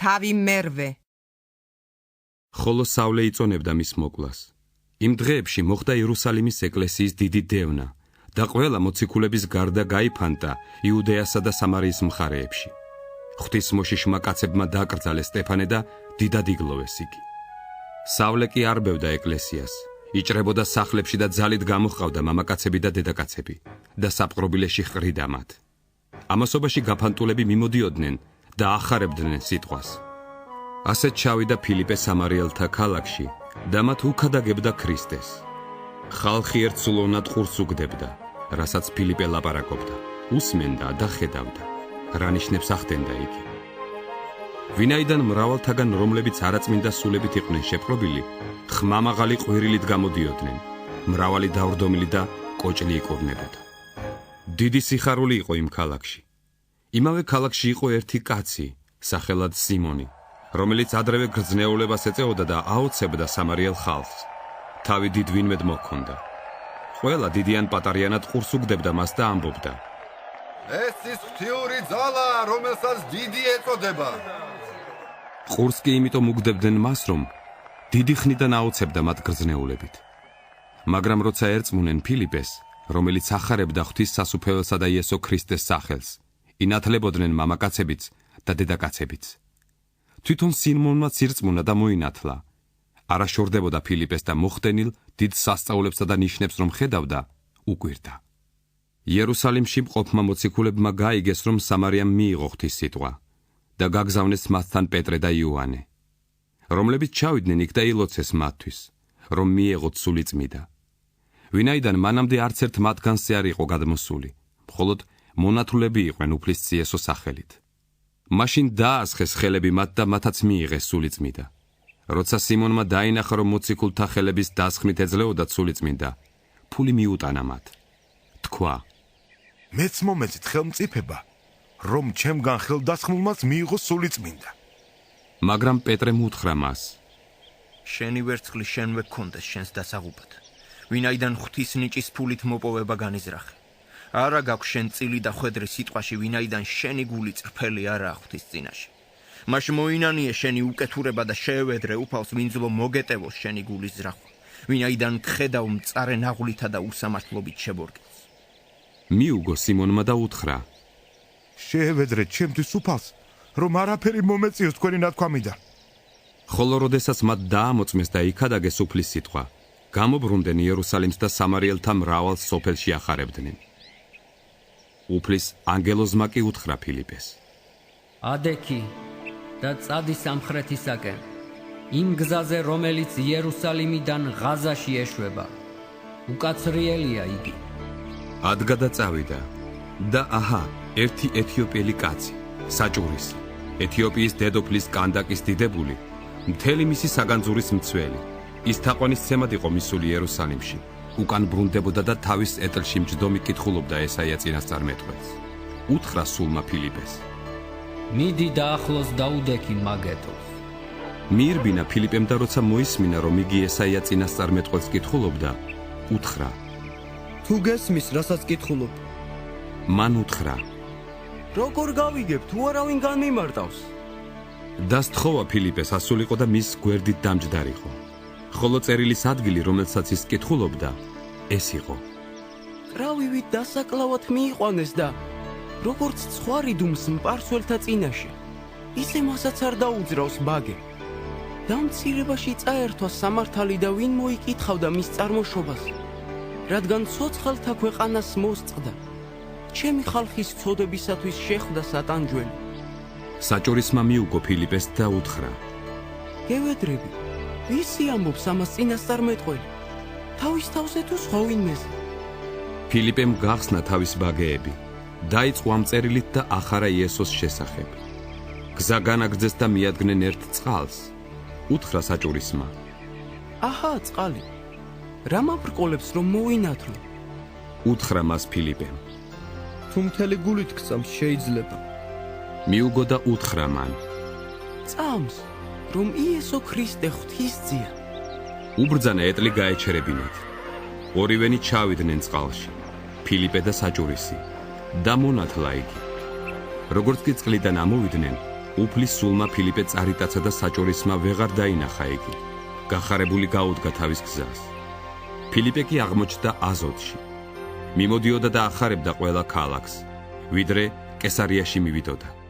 თავი მერვე. ხოლო სავლე იწონებდა მის მოკვლას. იმ დღეებში მოხდა იერუსალიმის ეკლესიის დიდი დევნა და ყველა მოციქულების გარდა გაიფანტა იუდეასა და სამარიის მხარეებში. ღვთისმოშიშმა კაცებმა დააკრძალეს სტეფანე და დიდად იგლოვეს იგი. სავლე კი არბევდა ეკლესიას, იჭრებოდა სახლებში და ძალით გამოჰყავდა მამაკაცები და დედაკაცები და საპყრობილეში ჰყრიდა მათ. ამასობაში გაფანტულები მიმოდიოდნენ და ახარებდნენ სიტყვას. ასეთ ჩავიდა ფილიპე სამარიელთა ქალაქში და მათ უქადაგებდა ქრისტეს. ხალხი ერთსულოვნად ყურს უგდებდა, რასაც ფილიპე ლაპარაკობდა, უსმენდა და ხედავდა, რა ნიშნებს ახდენდა იგი. ვინაიდან მრავალთაგან რომლებიც არაწმინდა სულებით იყვნენ შეპყრობილი, ხმამაღალი ყვირილით გამოდიოდნენ, მრავალი დავრდომილი და კოჭლი იკურნებოდა. დიდი სიხარული იყო იმ ქალაქში. იმავე ქალაქში იყო ერთი კაცი, სახელად სიმონი, რომელიც ადრევე გრძნეულებას ეწეოდა და აოცებდა სამარიელ ხალხს. თავი დიდ ვინმედ მოჰქონდა. ყველა დიდიან პატარიანად ყურს უგდებდა მას და ამბობდა: ეს ის ღვთიური ძალა, რომელსაც დიდი ეწოდება. ყურს კი იმიტომ უგდებდნენ მას, რომ დიდი ხნიდან აოცებდა მათ გრძნეულებით. მაგრამ როცა ერწმუნენ ფილიპეს, რომელიც ახარებდა ღვთის სასუფეველსა და იესო ქრისტეს სახელს, ინათლებოდნენ მამაკაცებიც და დედაკაცებიც. თვითონ სიმონმაც ირწმუნა და მოინათლა. არა შორდებოდა ფილიპეს და მოხდენილ დიდ სასწაულებსა და ნიშნებს რომ ხედავდა, უკვირდა. იერუსალიმში მყოფმა მოციქულებმა გაიგეს, რომ სამარიამ მიიღო ღვთის სიტყვა და გაგზავნეს მასთან პეტრე და იოანე, რომლებიც ჩავიდნენ იქ და ილოცეს მათთვის, რომ მიეღოთ სული წმიდა. ვინაიდან მანამდე არც ერთ მათგანზე არ იყო გადმოსული, მხოლოდ მონათლულები იყვნენ უფლისწიესო სახელით. მაშინ დაასხეს ხელები მათ და მათაც მიიღეს სული წმიდა. როცა სიმონმა დაინახა, რომ მოციქულთა ხელების დასხმით ეძლეოდათ სული წმინდა, ფული მიუტანა მათ. თქვა: მეც მომეწით ხელმწიფება, რომ ჩემგან ხელდასხმულმაც მიიღო სული წმინდა. მაგრამ პეტრემ უთხრა მას: შენი ვერცხლი შენვე გქონდეს შენს დასაღუპად, ვინაიდან ღვთის ნიჭის ფულით მოპოვება განიზრახე. არა გაქვს შენ წილი და ხვედრი სიტყვაში, ვინაიდან შენი გული წრფელი არაა ღვთის წინაშე. მაშ მოინანიე შენი უკეთურება და შეევედრე უფალს, ვინძლო მოგეტევოს შენი გულის ზრახვა, ვინაიდან გხედავ მწარე ნაღვლითა და უსამართლობით შებორგილს. მიუგო სიმონმა და უთხრა: შეევედრე ჩემთვის უფალს, რომ არაფერი მომეწიოს თქვენი ნათქვამიდან. ხოლო როდესაც მათ დაამოწმეს და იქადაგეს უფლის სიტყვა, გამობრუნდნენ იერუსალიმს და სამარიელთა მრავალ სოფელში ახარებდნენ. უფლის ანგელოზმა კი უთხრა ფილიპეს: ადექი და წადი სამხრეთისაკენ, იმ გზაზე, რომელიც იერუსალიმიდან ღაზაში ეშვება. უკაცრიელია იგი. ადგა და წავიდა და აჰა, ერთი ეთიოპიელი კაცი, საჭურისი, ეთიოპიის დედოფლის კანდაკის დიდებული, მთელი მისი საგანძურის მცველი, ის თაყვანისცემად იყო მისული იერუსალიმში. უკან ბრუნდებოდა და თავის ეტლში მჯდომი კითხულობდა ესაია წინასწარმეტყველს. უთხრა სულმა ფილიპეს: მიდი და ახლოს დაუდექი მაგეთოს. მიირბინა ფილიპემ და როცა მოისმინა, რომ იგი ესაია წინასწარმეტყველს კითხულობდა, უთხრა: თუ გესმის, რასაც კითხულობ. მან უთხრა: როგორ გავიგებ, თუ არავინ განმიმარტავს? და სთხოვა ფილიპეს ასულიყო და მის გვერდით დამჯდარიყო. ხოლო წერილის ადგილი, რომელსაც ის კითხულობდა, ეს იყო: კრავივით დასაკლავად მიიყვანეს და როგორც ცხვარი დუმს მპარსველთა წინაშე, ისე მასაც არ დაუძრავს ბაგე. დამცირებაში წაერთვა სამართალი და ვინ მოიკითხავდა მის წარმოშობას, რადგან ცოცხალთა ქვეყანას მოსწყდა. ჩემი ხალხის ცოდებისათვის შეხვდა სატანჯველი. საჭურისმა მიუგო ფილიპეს და უთხრა: გევედრები, ვისი ამბობს ამას წინასწარმეტყველი? თავის თავზე თუ სხვა ვინმეზე? ფილიპემ გახსნა თავის ბაგეები, დაიწყო ამ წერილით და ახარა იესოს შესახებ. გზა განაგრძეს და მიადგნენ ერთ წყალს. უთხრა საჭურისმა: აჰა, წყალი. რა მაბრკოლებს რომ მოვინათლო? უთხრა მას ფილიპემ: თუ მთელი გულით გწამს, შეიძლება. მიუგო და უთხრა მან: წამს, რომ იესო ქრისტე ღვთისძია. უბრძანა ეტლი გაეჩერებინათ. ორივენი ჩავიდნენ წყალში, ფილიპე და საჭურისი, და მონათლა იგი. როგორც კი წყლიდან ამოვიდნენ, უფლის სულმა ფილიპე წარიტაცა და საჭორისმა ვეღარ დაინახა იგი. გახარებული გაუდგა თავის გზას. ფილიპე კი აღმოჩნდა აზოტში. მიმოდიოდა და ახარებდა ყველა ქალაქს, ვიდრე კესარიაში მივიდოდა.